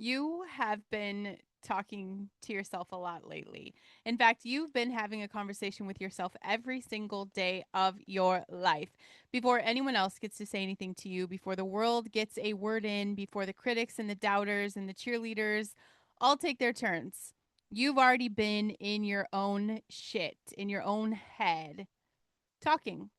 You have been talking to yourself a lot lately. In fact, you've been having a conversation with yourself every single day of your life. Before anyone else gets to say anything to you, before the world gets a word in, before the critics and the doubters and the cheerleaders all take their turns, you've already been in your own shit, in your own head, talking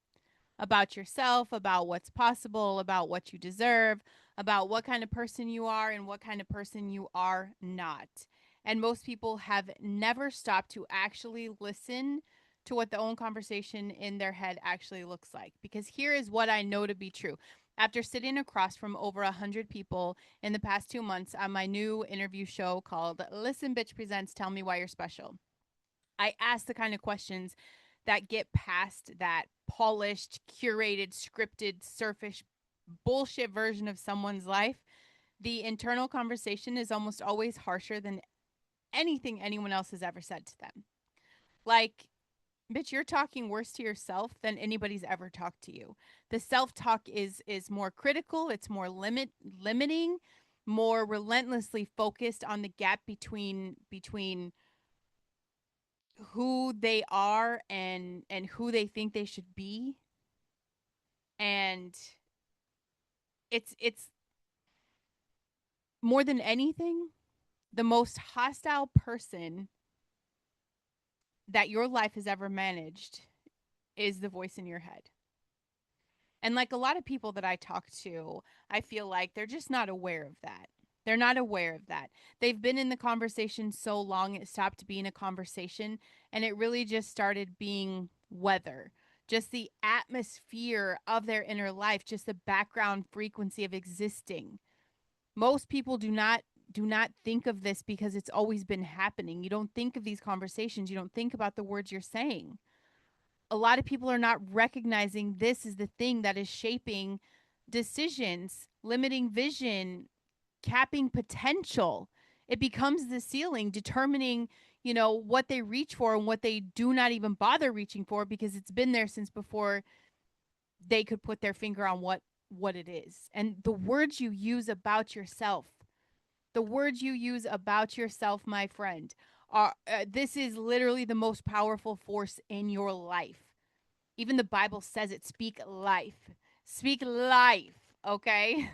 about yourself, about what's possible, about what you deserve, about what kind of person you are and what kind of person you are not. And most people have never stopped to actually listen to what the own conversation in their head actually looks like. Because here is what I know to be true. After sitting across from over 100 people in the past 2 months on my new interview show called Listen Bitch Presents Tell Me Why You're Special, I ask the kind of questions that get past that polished, curated, scripted, surface bullshit version of someone's life. The internal conversation is almost always harsher than anything anyone else has ever said to them. Like, bitch, you're talking worse to yourself than anybody's ever talked to you. The self-talk is more critical, it's more limiting, more relentlessly focused on the gap between who they are and who they think they should be, and it's more than anything the most hostile person that your life has ever managed is the voice in your head. And like a lot of people that I talk to, I feel like they're just not aware of that. They're not aware of that. They've been in the conversation so long, it stopped being a conversation and it really just started being weather. Just the atmosphere of their inner life, just the background frequency of existing. Most people do not think of this because it's always been happening. You don't think of these conversations, you don't think about the words you're saying. A lot of people are not recognizing this is the thing that is shaping decisions, limiting vision, capping potential. It becomes the ceiling, determining, what they reach for and what they do not even bother reaching for because it's been there since before they could put their finger on what it is. And the words you use about yourself, the words you use about yourself, my friend, are this is literally the most powerful force in your life. Even the Bible says it. Speak life. Speak life. Okay.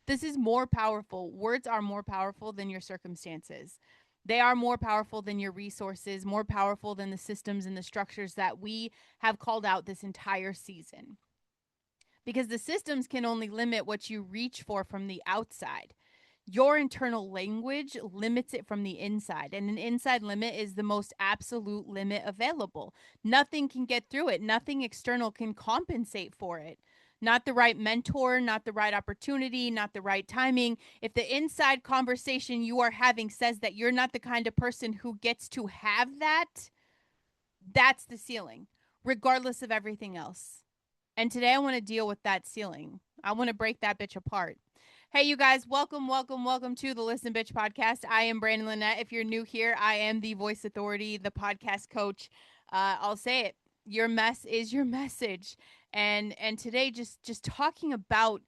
This is more powerful. Words are more powerful than your circumstances. They are more powerful than your resources, more powerful than the systems and the structures that we have called out this entire season. Because the systems can only limit what you reach for from the outside. Your internal language limits it from the inside, and an inside limit is the most absolute limit available. Nothing can get through it, nothing external can compensate for it. Not the right mentor, not the right opportunity, not the right timing. If the inside conversation you are having says that you're not the kind of person who gets to have that, that's the ceiling, regardless of everything else. And today I want to deal with that ceiling. I want to break that bitch apart. Hey, you guys, welcome, welcome, welcome to the Listen Bitch podcast. I am Brandon Lynette. If you're new here, I am the voice authority, the podcast coach. I'll say it. Your mess is your message. And today just talking about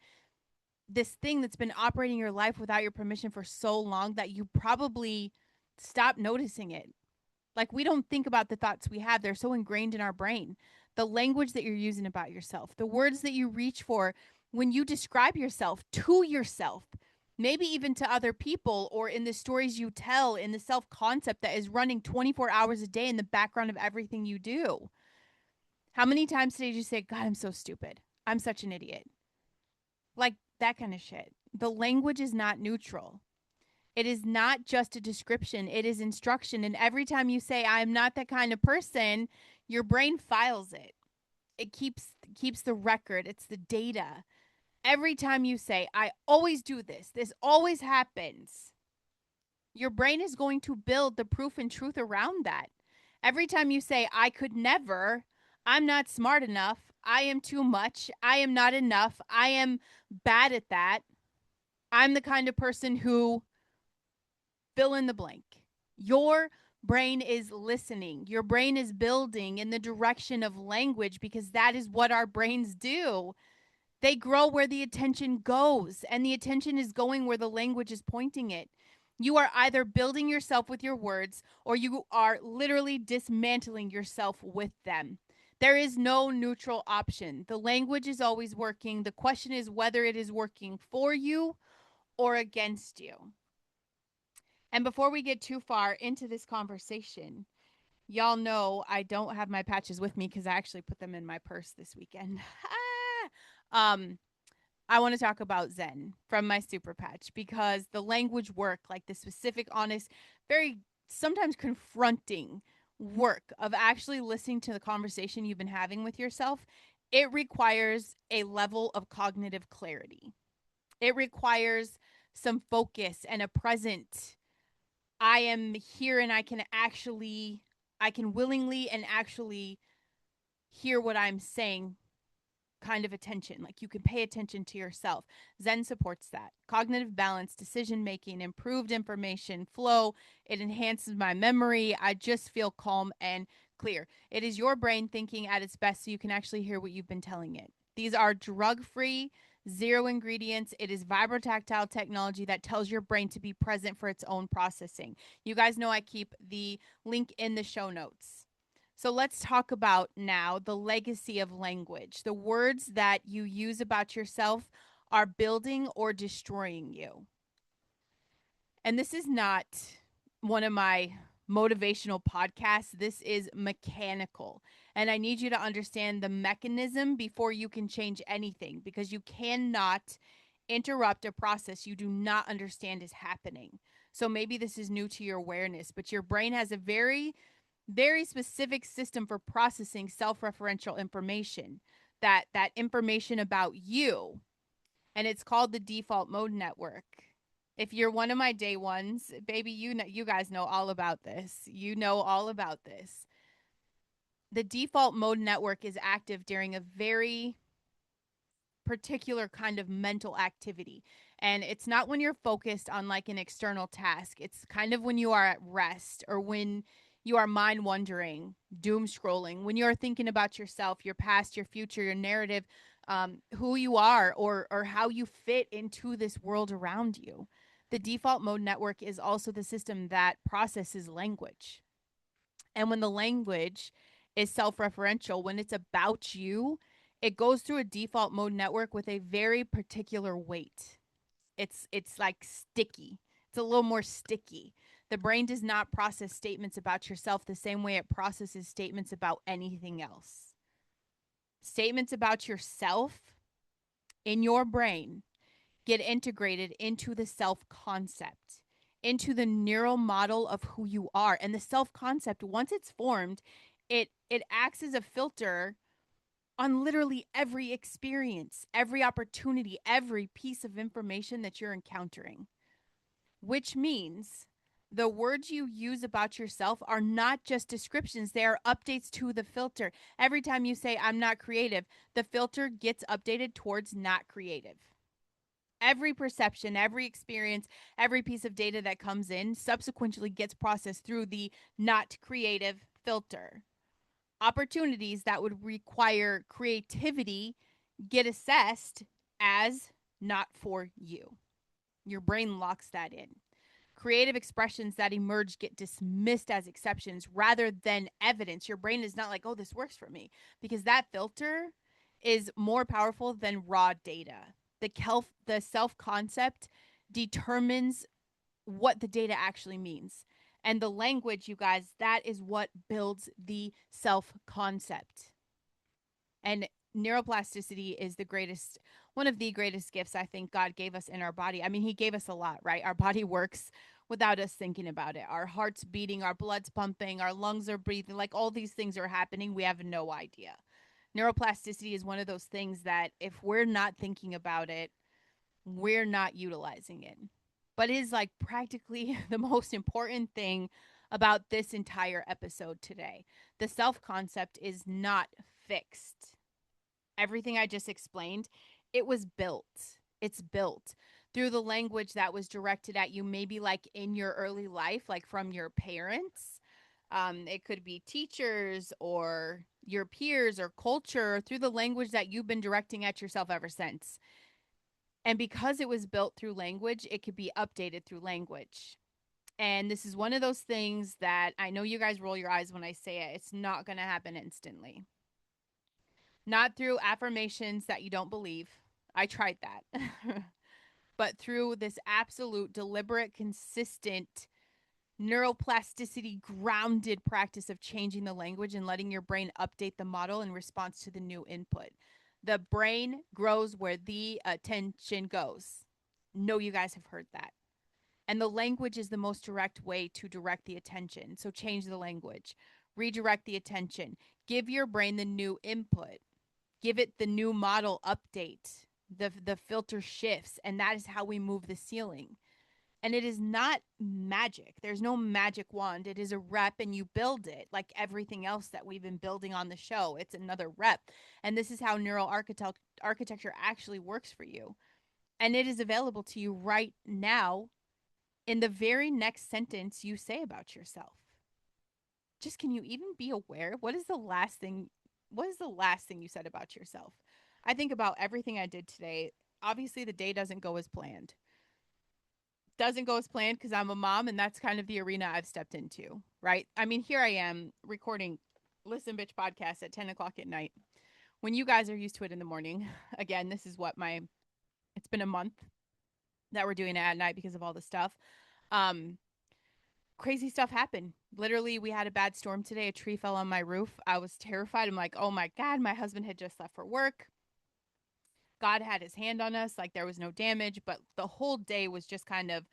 this thing that's been operating your life without your permission for so long that you probably stop noticing it. Like, we don't think about the thoughts we have. They're so ingrained in our brain. The language that you're using about yourself, the words that you reach for when you describe yourself to yourself, maybe even to other people, or in the stories you tell, in the self concept that is running 24 hours a day in the background of everything you do. How many times today did you say, God, I'm so stupid? I'm such an idiot. Like that kind of shit. The language is not neutral. It is not just a description, it is instruction. And every time you say, I'm not that kind of person, your brain files it. It keeps the record. It's the data. Every time you say, I always do this, this always happens, your brain is going to build the proof and truth around that. Every time you say, I could never, I'm not smart enough, I am too much, I am not enough, I am bad at that, I'm the kind of person who, fill in the blank. Your brain is listening. Your brain is building in the direction of language because that is what our brains do. They grow where the attention goes, and the attention is going where the language is pointing it. You are either building yourself with your words or you are literally dismantling yourself with them. There is no neutral option. The language is always working. The question is whether it is working for you or against you. And before we get too far into this conversation, y'all know I don't have my patches with me because I actually put them in my purse this weekend. um, I want to talk about Zen from my super patch because the language work, like the specific, honest, very sometimes confronting work of actually listening to the conversation you've been having with yourself, it requires a level of cognitive clarity. It requires some focus and a present. I am here and I can willingly and actually hear what I'm saying kind of attention. Like you can pay attention to yourself. Zen supports that. Cognitive balance, decision making, improved information flow. It enhances my memory. I just feel calm and clear. It is your brain thinking at its best so you can actually hear what you've been telling it. These are drug free, zero ingredients. It is vibrotactile technology that tells your brain to be present for its own processing. You guys know I keep the link in the show notes. So let's talk about now the legacy of language. The words that you use about yourself are building or destroying you. And this is not one of my motivational podcasts. This is mechanical. And I need you to understand the mechanism before you can change anything because you cannot interrupt a process you do not understand is happening. So maybe this is new to your awareness, but your brain has a very specific system for processing self-referential information, that information about you, and it's called the default mode network. If you're one of my day ones, baby, you guys know all about this. You know all about this. The default mode network is active during a very particular kind of mental activity. And it's not when you're focused on like an external task. It's kind of when you are at rest or when you are mind wandering, doom scrolling, when you're thinking about yourself, your past, your future, your narrative, who you are or how you fit into this world around you. The default mode network is also the system that processes language. And when the language is self referential, when it's about you, it goes through a default mode network with a very particular weight. It's like sticky. It's a little more sticky. The brain does not process statements about yourself the same way it processes statements about anything else. Statements about yourself in your brain get integrated into the self concept, into the neural model of who you are. And the self concept, once it's formed, it acts as a filter on literally every experience, every opportunity, every piece of information that you're encountering, which means the words you use about yourself are not just descriptions, they are updates to the filter. Every time you say, I'm not creative, the filter gets updated towards not creative. Every perception, every experience, every piece of data that comes in subsequently gets processed through the not creative filter. Opportunities that would require creativity get assessed as not for you. Your brain locks that in. Creative expressions that emerge get dismissed as exceptions rather than evidence. Your brain is not like, oh, this works for me, because that filter is more powerful than raw data. The self concept determines what the data actually means. And the language, you guys, that is what builds the self concept. And neuroplasticity is one of the greatest gifts I think God gave us in our body. I mean, He gave us a lot, right? Our body works without us thinking about it. Our heart's beating, our blood's pumping, our lungs are breathing, like all these things are happening. We have no idea. Neuroplasticity is one of those things that if we're not thinking about it, we're not utilizing it. But it is like practically the most important thing about this entire episode today. The self concept is not fixed. Everything I just explained, it was built. It's built through the language that was directed at you, maybe like in your early life, like from your parents. It could be teachers or your peers or culture through the language that you've been directing at yourself ever since. And because it was built through language, it could be updated through language. And this is one of those things that I know you guys roll your eyes when I say it. It's not going to happen instantly. Not through affirmations that you don't believe. I tried that. But through this absolute, deliberate, consistent, neuroplasticity grounded practice of changing the language and letting your brain update the model in response to the new input. The brain grows where the attention goes. No, you guys have heard that. And the language is the most direct way to direct the attention. So change the language, redirect the attention, give your brain the new input, give it the new model update. The filter shifts, and that is how we move the ceiling. And it is not magic. There's no magic wand. It is a rep, and you build it like everything else that we've been building on the show. It's another rep. And this is how neural architecture actually works for you. And it is available to you right now in the very next sentence you say about yourself. Just can you even be aware? What is the last thing you said about yourself? I think about everything I did today. Obviously the day doesn't go as planned. Doesn't go as planned because I'm a mom and that's kind of the arena I've stepped into, right? I mean, here I am recording Listen Bitch podcast at 10 o'clock at night when you guys are used to it in the morning. Again, this is it's been a month that we're doing it at night because of all the stuff. Um, Crazy stuff happened. Literally, we had a bad storm today. A tree fell on my roof. I was terrified. I'm like, oh my God, my husband had just left for work. God had his hand on us. Like there was no damage, but the whole day was just kind of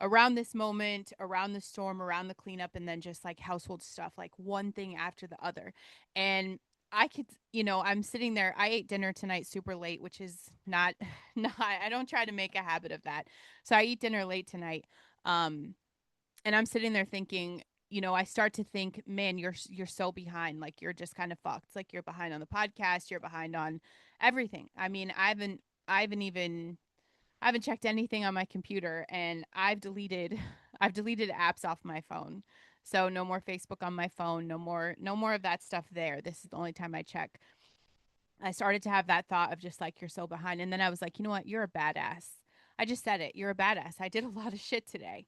around this moment, around the storm, around the cleanup, and then just like household stuff, like one thing after the other. And I could, I'm sitting there. I ate dinner tonight super late, which is not, not, I don't try to make a habit of that. So I eat dinner late tonight. And I'm sitting there thinking, I start to think, man, you're so behind. Like you're just kind of fucked. Like you're behind on the podcast, you're behind on everything. I mean, I haven't checked anything on my computer and I've deleted apps off my phone. So no more Facebook on my phone, no more of that stuff there. This is the only time I check. I started to have that thought of just like you're so behind and then I was like, you know what? You're a badass. I just said it. You're a badass. I did a lot of shit today.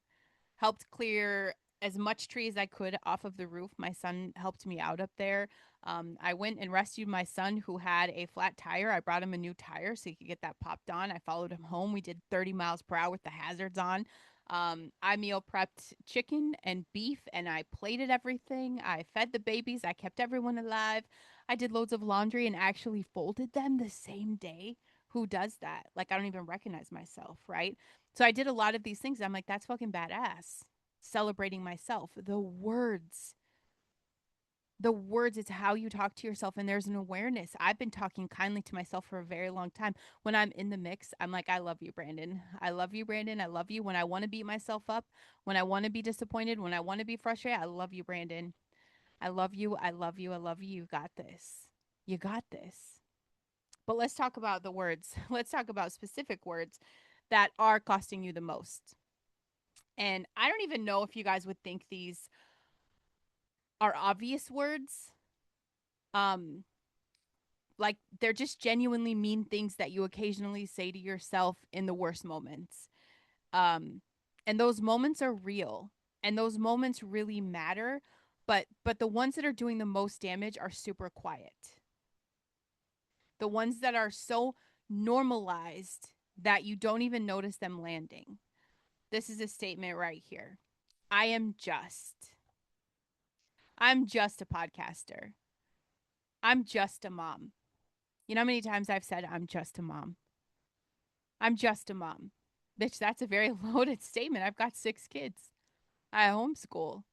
Helped clear as much tree as I could off of the roof. My son helped me out up there. I went and rescued my son who had a flat tire. I brought him a new tire so he could get that popped on. I followed him home. We did 30 miles per hour with the hazards on. I meal prepped chicken and beef and I plated everything. I fed the babies. I kept everyone alive. I did loads of laundry and actually folded them the same day. Who does that? Like, I don't even recognize myself, right? So I did a lot of these things. I'm like, that's fucking badass. Celebrating myself. The words, it's how you talk to yourself. And there's an awareness. I've been talking kindly to myself for a very long time. When I'm in the mix, I'm like, I love you, Brandon. I love you, Brandon. I love you. When I want to beat myself up, when I want to be disappointed, when I want to be frustrated, I love you, Brandon. I love you. I love you. I love you. You got this. You got this. But let's talk about the words. Let's talk about specific words that are costing you the most. And I don't even know if you guys would think these are obvious words. Um, like they're just genuinely mean things that you occasionally say to yourself in the worst moments. Um, and those moments are real. And those moments really matter. But the ones that are doing the most damage are super quiet. The ones that are so normalized that you don't even notice them landing. This is a statement right here. I am just. I'm just a podcaster. I'm just a mom. You know how many times I've said I'm just a mom? I'm just a mom. Bitch, that's a very loaded statement. I've got 6 kids. I homeschool.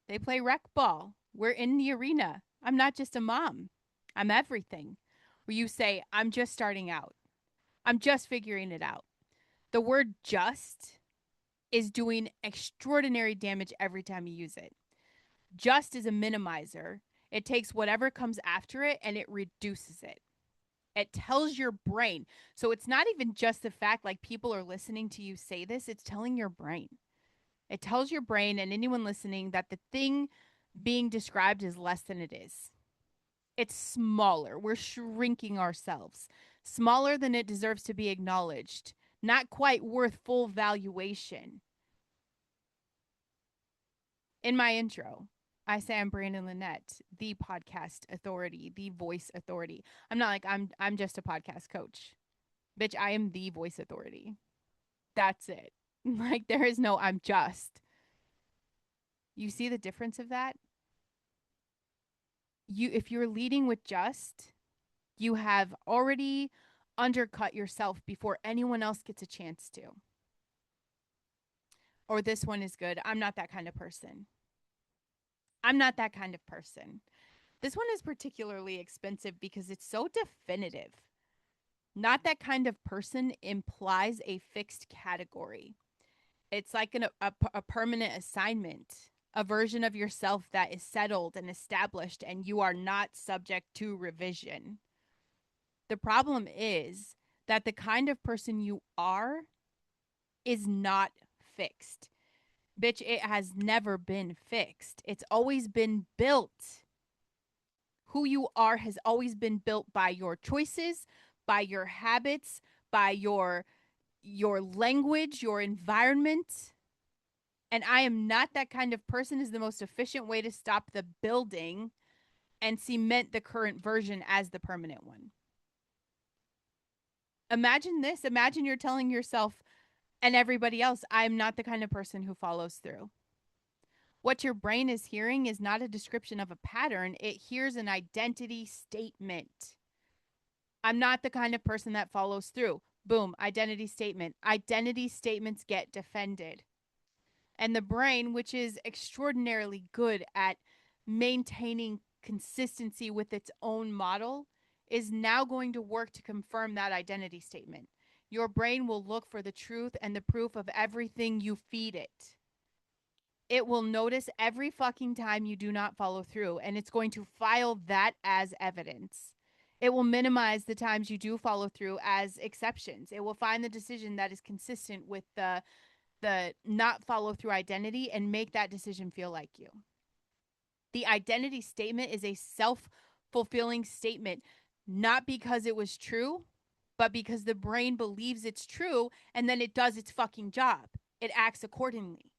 They play rec ball. We're in the arena. I'm not just a mom. I'm everything. Where you say, I'm just starting out. I'm just figuring it out. The word just is doing extraordinary damage every time you use it. Just is a minimizer. It takes whatever comes after it and it reduces it. It tells your brain. So it's not even just the fact like people are listening to you say this, it's telling your brain. It tells your brain and anyone listening that the thing being described as less than it is. It's smaller. We're shrinking ourselves. Smaller than it deserves to be acknowledged. Not quite worth full valuation. In my intro, I say I'm Brandon Lynette, the podcast authority, the voice authority. I'm not like I'm just a podcast coach. Bitch, I am the voice authority. That's it. Like there is no I'm just. You see the difference of that? You if you're leading with just, you have already undercut yourself before anyone else gets a chance to. Or this one is good. I'm not that kind of person. I'm not that kind of person. This one is particularly expensive because it's so definitive. Not that kind of person implies a fixed category. It's like a permanent assignment, a version of yourself that is settled and established, and you are not subject to revision. The problem is that the kind of person you are is not fixed. Bitch, it has never been fixed. It's always been built. Who you are has always been built by your choices, by your habits, by your language, your environment. And I am not that kind of person is the most efficient way to stop the building and cement the current version as the permanent one. Imagine this. Imagine you're telling yourself and everybody else, I'm not the kind of person who follows through. What your brain is hearing is not a description of a pattern, it hears an identity statement. I'm not the kind of person that follows through. Boom, identity statement. Identity statements get defended. And the brain, which is extraordinarily good at maintaining consistency with its own model, is now going to work to confirm that identity statement. Your brain will look for the truth and the proof of everything you feed it. It will notice every fucking time you do not follow through, and it's going to file that as evidence. It will minimize the times you do follow through as exceptions. It will find the decision that is consistent with the not follow through identity and make that decision feel like you. The identity statement is a self-fulfilling statement, not because it was true, but because the brain believes it's true and then it does its fucking job. It acts accordingly.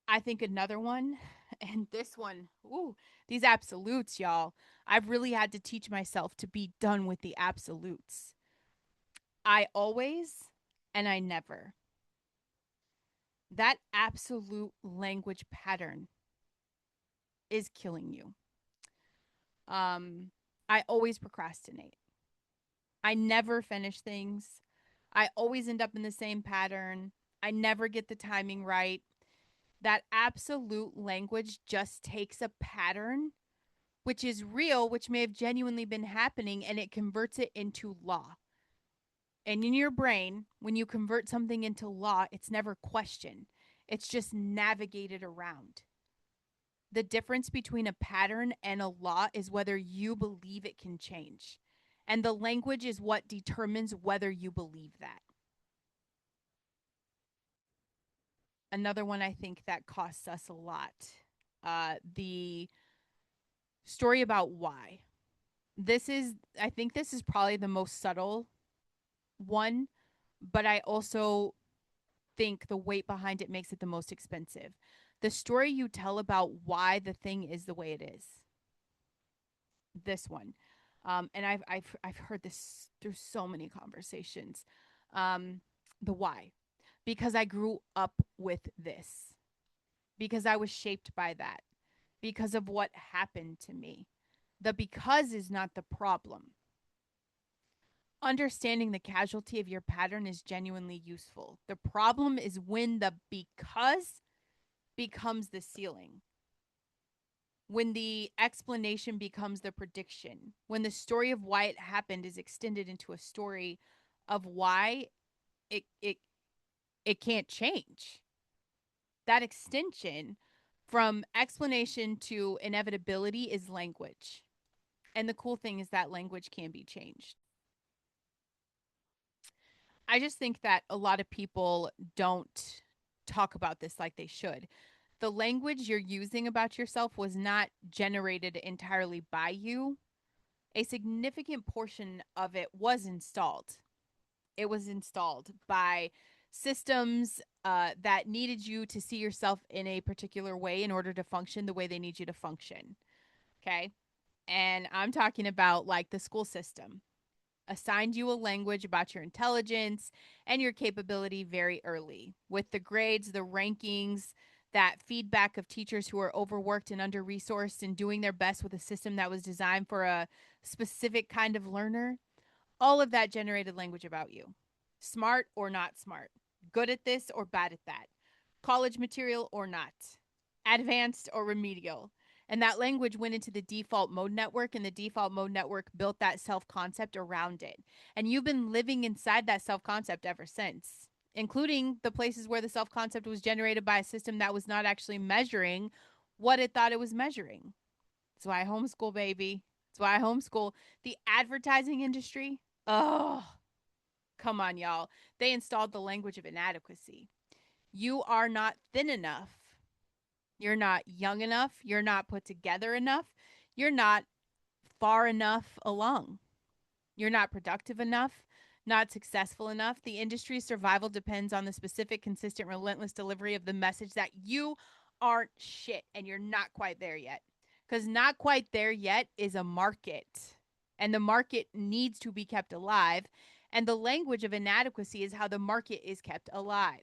I think another one, and this one, ooh, these absolutes, y'all. I've really had to teach myself to be done with the absolutes. I always and I never. That absolute language pattern is killing you. Um, I always procrastinate. I never finish things. I always end up in the same pattern. I never get the timing right. That absolute language just takes a pattern which is real, which may have genuinely been happening, and it converts it into law. And in your brain, when you convert something into law, it's never questioned, it's just navigated around. The difference between a pattern and a law is whether you believe it can change. And the language is what determines whether you believe that. Another one I think that costs us a lot. The story about why. I think this is probably the most subtle one, but I also think the weight behind it makes it the most expensive. The story you tell about why the thing is the way it is. This one. And I've heard this through so many conversations. Um, the why. Because I grew up with this. Because I was shaped by that. Because of what happened to me. The because is not the problem. Understanding the casualty of your pattern is genuinely useful. The problem is when the because becomes the ceiling, when the explanation becomes the prediction, when the story of why it happened is extended into a story of why it it it can't change. That extension from explanation to inevitability is language. And the cool thing is that language can be changed. I just think that a lot of people don't talk about this like they should. The language you're using about yourself was not generated entirely by you. A significant portion of it was installed. It was installed by systems that needed you to see yourself in a particular way in order to function the way they need you to function. Okay. And I'm talking about like the school system assigned you a language about your intelligence and your capability very early with the grades, the rankings, that feedback of teachers who are overworked and under resourced and doing their best with a system that was designed for a specific kind of learner. All of that generated language about you. Smart or not smart, good at this or bad at that, college material or not, advanced or remedial. And that language went into the default mode network, and the default mode network built that self concept around it. And you've been living inside that self concept ever since, including the places where the self concept was generated by a system that was not actually measuring what it thought it was measuring. That's why I homeschool, baby. That's why I homeschool. The advertising industry, oh, come on, y'all. They installed the language of inadequacy. You are not thin enough. You're not young enough. You're not put together enough. You're not far enough along. You're not productive enough, not successful enough. The industry's survival depends on the specific, consistent, relentless delivery of the message that you aren't shit and you're not quite there yet. Because not quite there yet is a market, and the market needs to be kept alive. And the language of inadequacy is how the market is kept alive.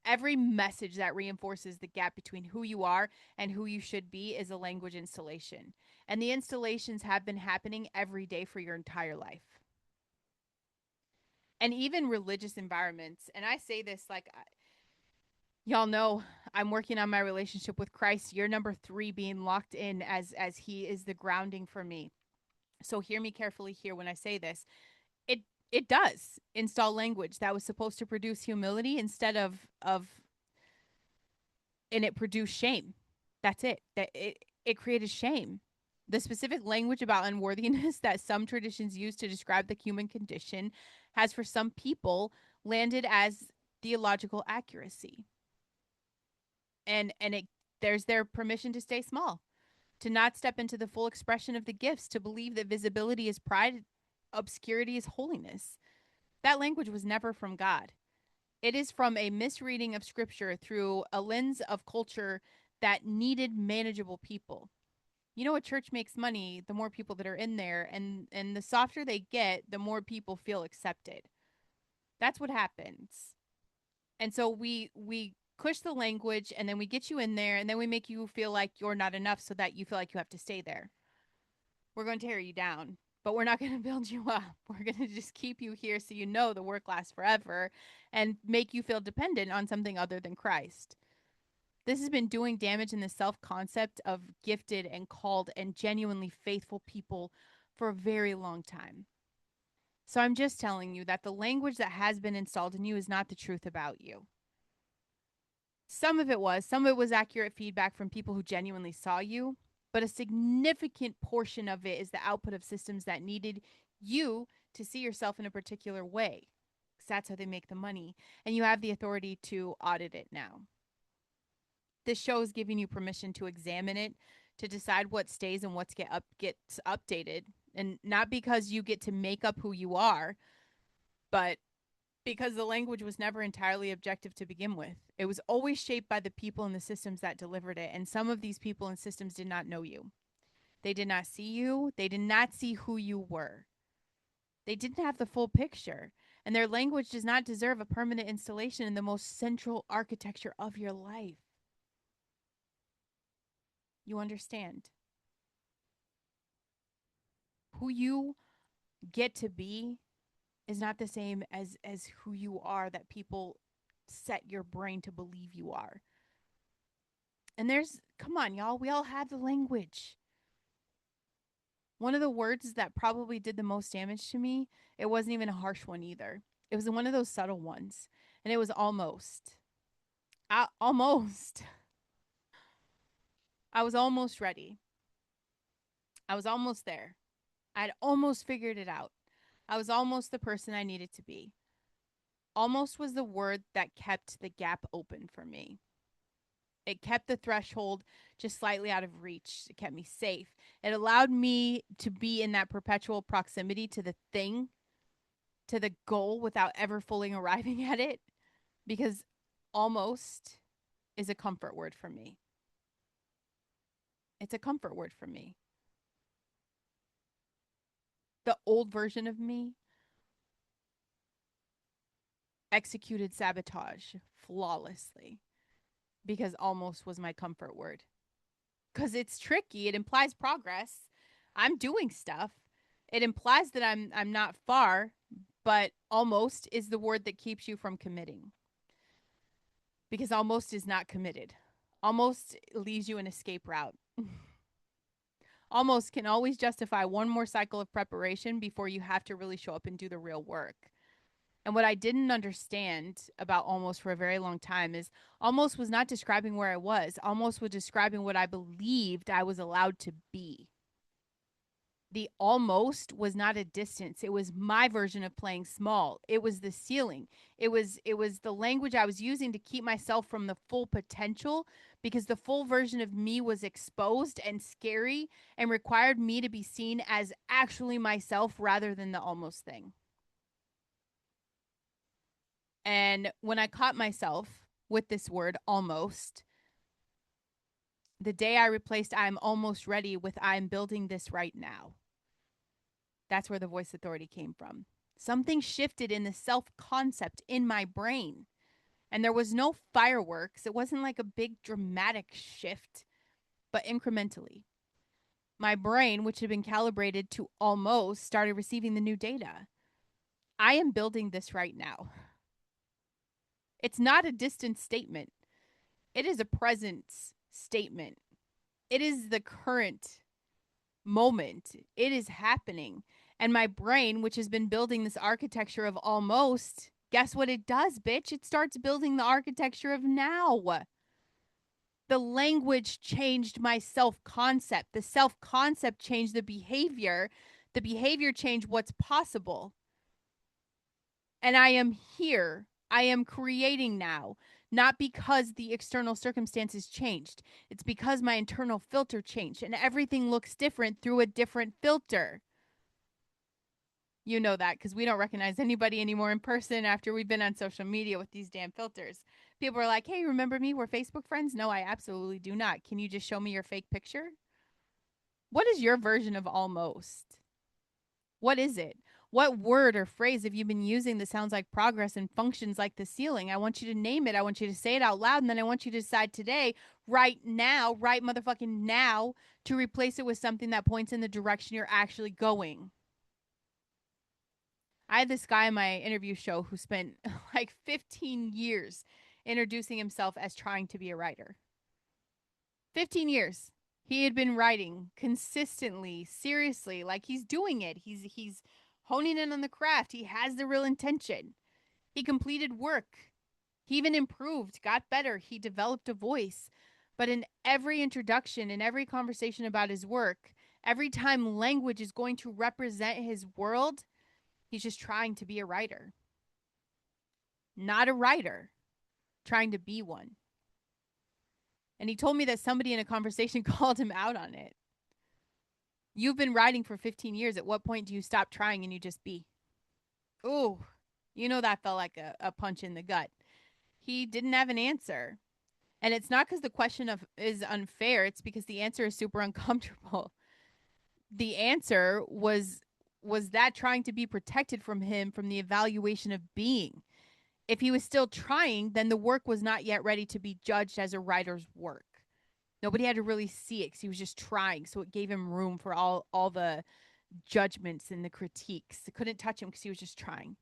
Every message that reinforces the gap between who you are and who you should be is a language installation. And the installations have been happening every day for your entire life. And even religious environments. And I say this like, y'all know I'm working on my relationship with Christ. Year number 3 being locked in as he is the grounding for me. So hear me carefully here when I say this. It it does install language that was supposed to produce humility instead of and it produced shame. That's it. It created shame. The specific language about unworthiness that some traditions use to describe the human condition has for some people landed as theological accuracy. And it there's their permission to stay small, to not step into the full expression of the gifts, to believe that visibility is pride, obscurity is holiness. That language was never from God. It is from a misreading of scripture through a lens of culture that needed manageable people. You know, a church makes money the more people that are in there, and the softer they get, the more people feel accepted. That's what happens. And so we push the language, and then we get you in there, and then we make you feel like you're not enough so that you feel like you have to stay there. We're going to tear you down, but we're not going to build you up. We're going to just keep you here so you know the work lasts forever and make you feel dependent on something other than Christ. This has been doing damage in the self concept of gifted and called and genuinely faithful people for a very long time. So I'm just telling you that the language that has been installed in you is not the truth about you. Some of it was accurate feedback from people who genuinely saw you, but a significant portion of it is the output of systems that needed you to see yourself in a particular way. Because that's how they make the money. And you have the authority to audit it now. This show is giving you permission to examine it, to decide what stays and gets updated. And not because you get to make up who you are, but because the language was never entirely objective to begin with. It was always shaped by the people and the systems that delivered it. And some of these people and systems did not know you. They did not see you. They did not see who you were. They didn't have the full picture. And their language does not deserve a permanent installation in the most central architecture of your life. You understand? Who you get to be is not the same as who you are that people set your brain to believe you are. And come on, y'all, we all have the language. One of the words that probably did the most damage to me, it wasn't even a harsh one either. It was one of those subtle ones. And it was almost. Almost. I was almost ready. I was almost there. I'd almost figured it out. I was almost the person I needed to be. Almost was the word that kept the gap open for me. It kept the threshold just slightly out of reach. It kept me safe. It allowed me to be in that perpetual proximity to the thing, to the goal without ever fully arriving at it, because almost is a comfort word for me. It's a comfort word for me. The old version of me executed sabotage flawlessly because almost was my comfort word. Because it's tricky. It implies progress. I'm doing stuff. It implies that I'm not far, but almost is the word that keeps you from committing. Because almost is not committed. Almost leaves you an escape route. Almost can always justify one more cycle of preparation before you have to really show up and do the real work. And what I didn't understand about almost for a very long time is almost was not describing where I was. Almost was describing what I believed I was allowed to be. The almost was not a distance. It was my version of playing small. It was the ceiling. It was the language I was using to keep myself from the full potential, because the full version of me was exposed and scary and required me to be seen as actually myself rather than the almost thing. And when I caught myself with this word almost, the day I replaced I'm almost ready with I'm building this right now. That's where the voice authority came from. Something shifted in the self concept in my brain. And there was no fireworks. It wasn't like a big dramatic shift, but incrementally. My brain, which had been calibrated to almost, started receiving the new data. I am building this right now. It's not a distant statement, it is a present statement. It is the current moment. It is happening. And my brain, which has been building this architecture of almost, guess what it does, bitch? It starts building the architecture of now. The language changed my self concept. The self concept changed the behavior. The behavior changed what's possible. And I am here. I am creating now, not because the external circumstances changed. It's because my internal filter changed and everything looks different through a different filter. You know that because we don't recognize anybody anymore in person after we've been on social media with these damn filters. People are like, hey, remember me? We're Facebook friends. No, I absolutely do not. Can you just show me your fake picture? What is your version of almost? What is it? What word or phrase have you been using that sounds like progress and functions like the ceiling? I want you to name it. I want you to say it out loud. And then I want you to decide today, right now, right motherfucking now, to replace it with something that points in the direction you're actually going. I had this guy on my interview show who spent like 15 years introducing himself as trying to be a writer. 15 years. He had been writing consistently, seriously, like he's doing it. He's honing in on the craft. He has the real intention. He completed work. He even improved, got better. He developed a voice. But in every introduction, in every conversation about his work, every time language is going to represent his world, he's just trying to be a writer. Not a writer, trying to be one. And he told me that somebody in a conversation called him out on it. You've been writing for 15 years. At what point do you stop trying and you just be? Ooh, you know that felt like a punch in the gut. He didn't have an answer. And it's not because the question of is unfair. It's because the answer is super uncomfortable. The answer was that trying to be protected from him from the evaluation of being. If he was still trying, then the work was not yet ready to be judged as a writer's work. Nobody had to really see it because he was just trying. So it gave him room for all the judgments and the critiques. It couldn't touch him because he was just trying.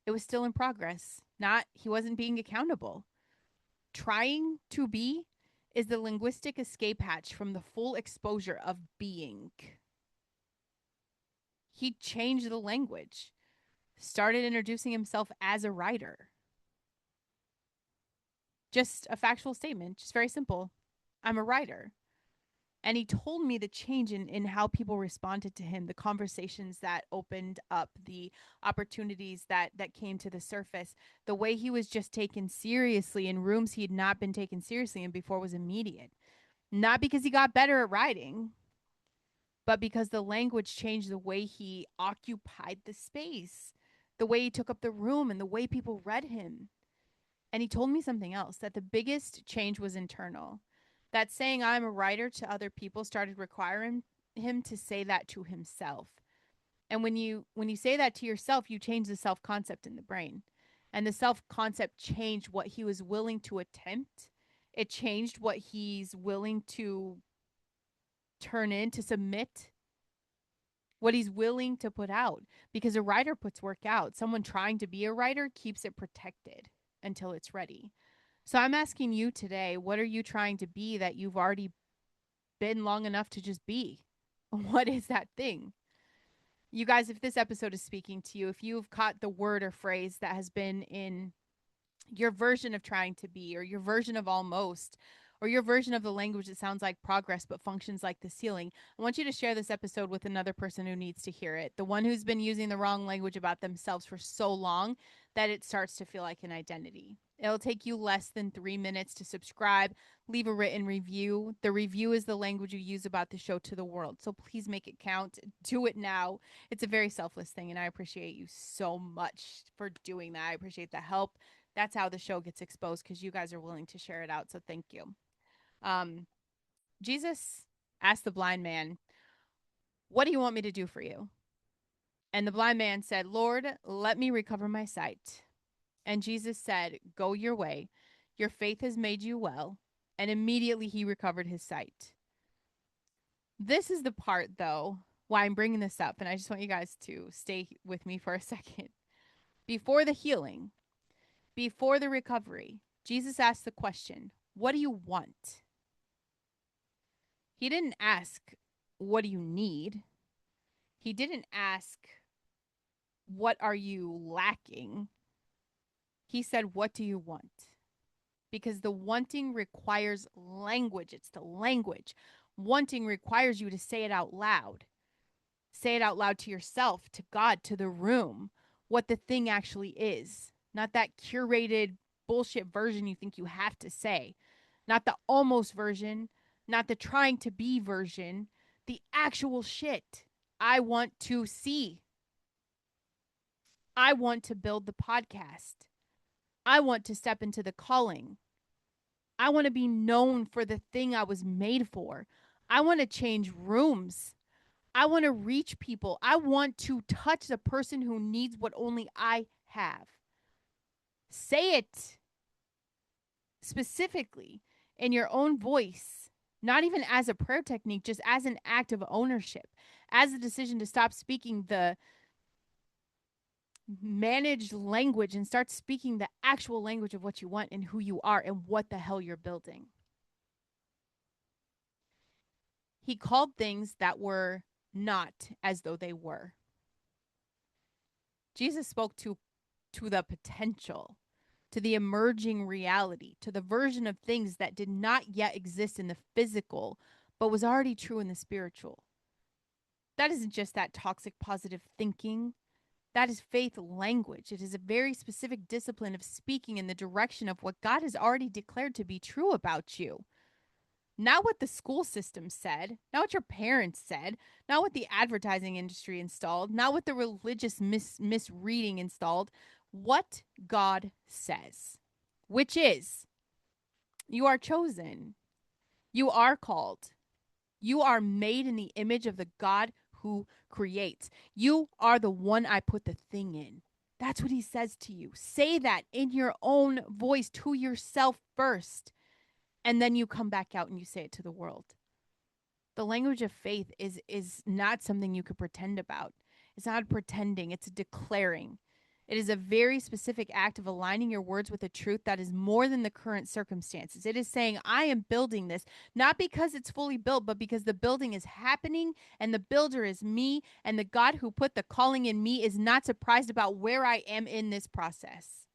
It was still in progress. Not he wasn't being accountable. Trying to be is the linguistic escape hatch from the full exposure of being. He changed the language, started introducing himself as a writer. Just a factual statement, just very simple. I'm a writer. And he told me the change in how people responded to him, the conversations that opened up, the opportunities that came to the surface, the way he was just taken seriously in rooms he had not been taken seriously in before was immediate. Not because he got better at writing, but because the language changed the way he occupied the space, the way he took up the room, and the way people read him. And he told me something else, that the biggest change was internal. That saying I'm a writer to other people started requiring him to say that to himself. And when you say that to yourself, you change the self concept in the brain. And the self concept changed what he was willing to attempt. It changed what he's willing to turn in, to submit, what he's willing to put out, because a writer puts work out. Someone trying to be a writer keeps it protected until it's ready. So I'm asking you today, what are you trying to be that you've already been long enough to just be? What is that thing? You guys, if this episode is speaking to you, if you've caught the word or phrase that has been in your version of trying to be, or your version of almost, or your version of the language that sounds like progress but functions like the ceiling, I want you to share this episode with another person who needs to hear it. The one who's been using the wrong language about themselves for so long that it starts to feel like an identity. It'll take you less than 3 minutes to subscribe, leave a written review. The review is the language you use about the show to the world. So please make it count. Do it now. It's a very selfless thing, and I appreciate you so much for doing that. I appreciate the help. That's how the show gets exposed, because you guys are willing to share it out. So thank you. Um, Jesus asked the blind man, "What do you want me to do for you?" And the blind man said, "Lord, let me recover my sight." And Jesus said, "Go your way. Your faith has made you well." And immediately he recovered his sight. This is the part, though, why I'm bringing this up. And I just want you guys to stay with me for a second. Before the healing, before the recovery, Jesus asked the question, "What do you want?" He didn't ask, "What do you need?" He didn't ask, "What are you lacking?" He said, "What do you want?" Because the wanting requires language. It's the language. Wanting requires you to say it out loud. Say it out loud to yourself, to God, to the room, what the thing actually is. Not that curated bullshit version you think you have to say. Not the almost version, not the trying to be version, the actual shit. I want to see. I want to build the podcast. I want to step into the calling. I want to be known for the thing I was made for. I want to change rooms. I want to reach people. I want to touch the person who needs what only I have. Say it specifically in your own voice, not even as a prayer technique, just as an act of ownership, as a decision to stop speaking the managed language and start speaking the actual language of what you want and who you are and what the hell you're building. He called things that were not as though they were. Jesus spoke to the potential, to the emerging reality, to the version of things that did not yet exist in the physical, but was already true in the spiritual. That isn't just that toxic positive thinking. That is faith language. It is a very specific discipline of speaking in the direction of what God has already declared to be true about you. Not what the school system said, not what your parents said, not what the advertising industry installed, not what the religious misreading installed. What God says, which is, you are chosen, you are called, you are made in the image of the God who creates. You are the one I put the thing in. That's what he says to you. Say that in your own voice to yourself first. And then you come back out and you say it to the world. The language of faith is not something you could pretend about. It's not pretending, it's declaring. It is a very specific act of aligning your words with a truth that is more than the current circumstances. It is saying, I am building this, not because it's fully built, but because the building is happening and the builder is me, and the God who put the calling in me is not surprised about where I am in this process.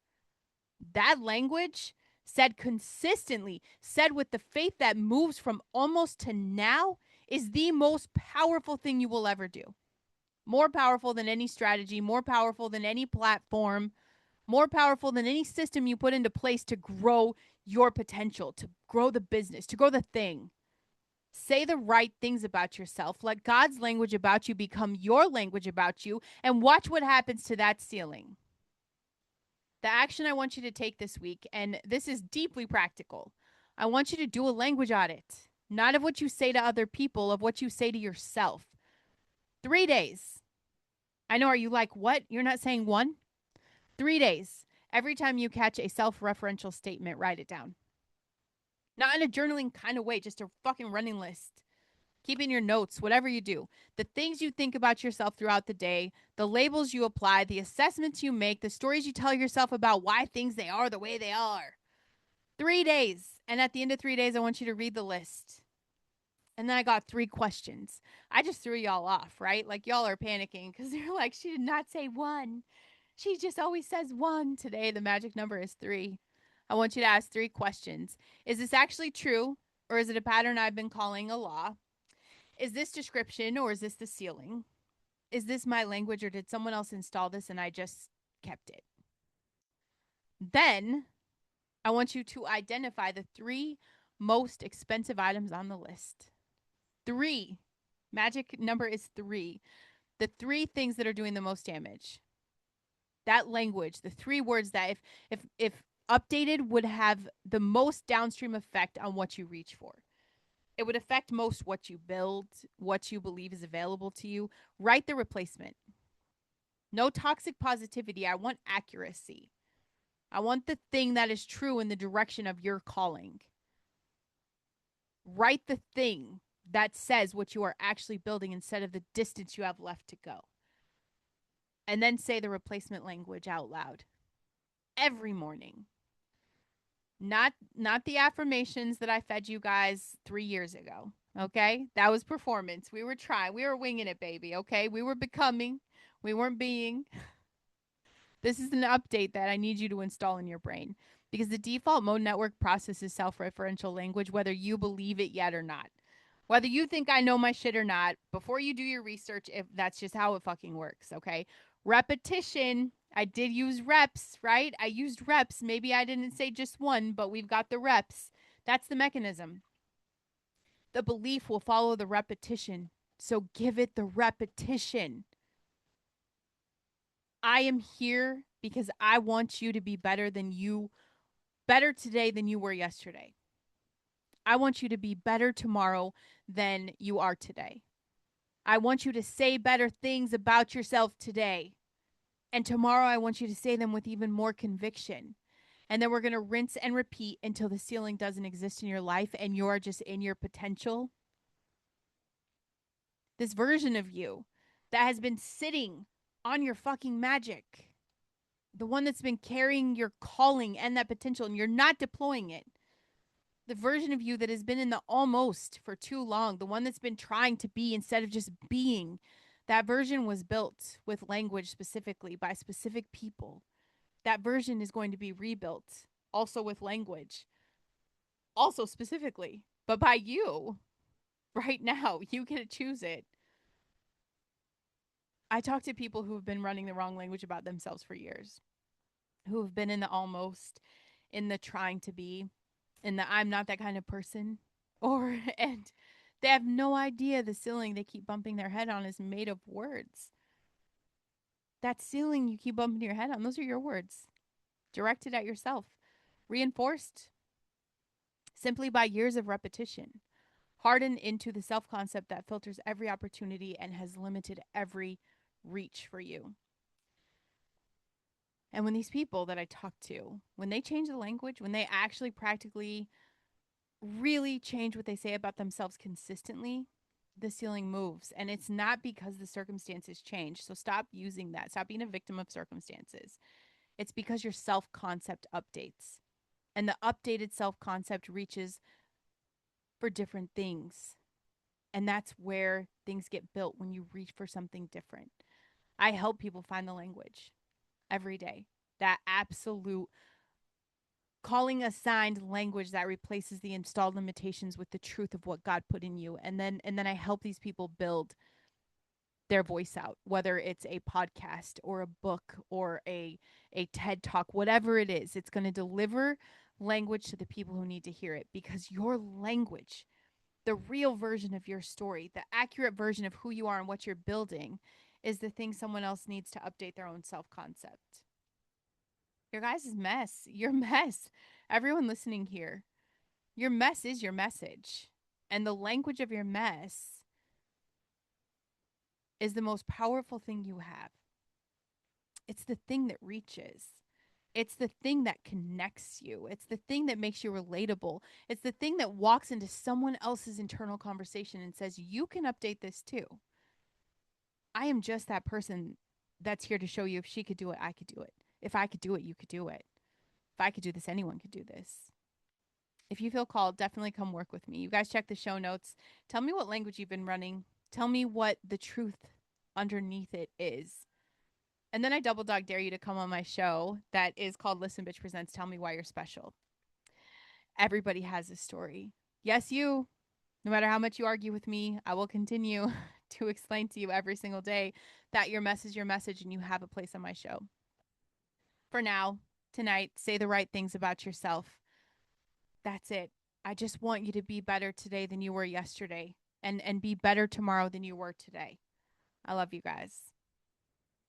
That language said consistently, said with the faith that moves from almost to now, is the most powerful thing you will ever do. More powerful than any strategy, more powerful than any platform, more powerful than any system you put into place to grow your potential, to grow the business, to grow the thing. Say the right things about yourself. Let God's language about you become your language about you, and watch what happens to that ceiling. The action I want you to take this week, and this is deeply practical, I want you to do a language audit, not of what you say to other people, of what you say to yourself. 3 days. I know, are you like, what? You're not saying one? 3 days. Every time you catch a self-referential statement, write it down. Not in a journaling kind of way, just a fucking running list. Keep in your notes, whatever you do. The things you think about yourself throughout the day, the labels you apply, the assessments you make, the stories you tell yourself about why things they are the way they are. 3 days. And at the end of 3 days, I want you to read the list. And then I got 3 questions. I just threw y'all off, right? Like y'all are panicking because they're like, she did not say one. She just always says one. Today, the magic number is 3. I want you to ask 3 questions. Is this actually true? Or is it a pattern I've been calling a law? Is this description or is this the ceiling? Is this my language or did someone else install this and I just kept it? Then I want you to identify the 3 most expensive items on the list. 3. Magic number is 3. The 3 things that are doing the most damage. That language, the 3 words that if updated would have the most downstream effect on what you reach for. It would affect most what you build, what you believe is available to you. Write the replacement. No toxic positivity. I want accuracy. I want the thing that is true in the direction of your calling. Write the thing that says what you are actually building instead of the distance you have left to go. And then say the replacement language out loud every morning. Not the affirmations that I fed you guys 3 years ago. Okay? That was performance. We were trying. We were winging it, baby. Okay? We were becoming. We weren't being. This is an update that I need you to install in your brain because the default mode network processes self-referential language whether you believe it yet or not. Whether you think I know my shit or not, before you do your research, if that's just how it fucking works, okay? Repetition. I did use reps, right? I used reps. Maybe I didn't say just one, but we've got the reps. That's the mechanism. The belief will follow the repetition. So give it the repetition. I am here because I want you to be better today than you were yesterday. I want you to be better tomorrow than you are today. I want you to say better things about yourself today. And tomorrow I want you to say them with even more conviction. And then we're going to rinse and repeat until the ceiling doesn't exist in your life and you're just in your potential. This version of you that has been sitting on your fucking magic, the one that's been carrying your calling and that potential, and you're not deploying it. The version of you that has been in the almost for too long, the one that's been trying to be instead of just being, that version was built with language specifically by specific people. That version is going to be rebuilt also with language, also specifically, but by you right now. You get to choose it. I talk to people who have been running the wrong language about themselves for years, who have been in the almost, in the trying to be, in the I'm not that kind of person, or, and they have no idea the ceiling they keep bumping their head on is made of words. That ceiling you keep bumping your head on, those are your words, directed at yourself, reinforced simply by years of repetition, hardened into the self concept that filters every opportunity and has limited every reach for you. And when these people that I talk to, when they change the language, when they actually practically really change what they say about themselves consistently, the ceiling moves. And it's not because the circumstances change. So stop using that. Stop being a victim of circumstances. It's because your self concept updates. And the updated self concept reaches for different things. And that's where things get built when you reach for something different. I help people find the language every day. That absolute calling a signed language that replaces the installed limitations with the truth of what God put in you. And then I help these people build their voice out, whether it's a podcast or a book or a TED talk, whatever it is. It's going to deliver language to the people who need to hear it, because your language, the real version of your story, the accurate version of who you are and what you're building, is the thing someone else needs to update their own self-concept. Your guys' mess, your mess, everyone listening here, your mess is your message. And the language of your mess is the most powerful thing you have. It's the thing that reaches. It's the thing that connects you. It's the thing that makes you relatable. It's the thing that walks into someone else's internal conversation and says, you can update this too. I am just that person that's here to show you, if she could do it, I could do it. If I could do it, you could do it. If I could do this, anyone could do this. If you feel called, definitely come work with me. You guys check the show notes. Tell me what language you've been running. Tell me what the truth underneath it is. And then I double dog dare you to come on my show that is called Listen Bitch Presents Tell Me Why You're Special. Everybody has a story. Yes, you. No matter how much you argue with me, I will continue to explain to you every single day that your mess is your message and you have a place on my show. For now, tonight, say the right things about yourself. That's it. I just want you to be better today than you were yesterday, and be better tomorrow than you were today. I love you guys.